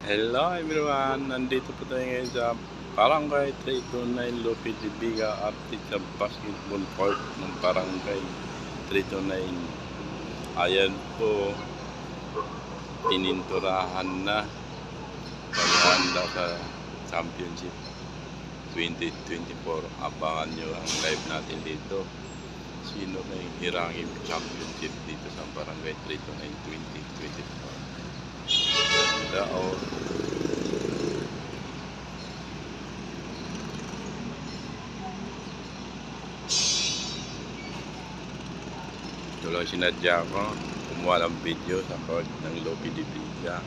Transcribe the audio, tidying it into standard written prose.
Hello everyone! Nandito po tayo ngayon sa Barangay 329 Lope de Vega Artist sa basketball court ng Barangay 329. Ayan po, pininturahan na paghahanda sa Championship 2024. Abangan nyo ang live natin dito. Sino may hirangin championship dito sa Barangay 329 2024. Dao. Ito lang sinadya ko, kumuha ng video sa court ng Lope de Vega.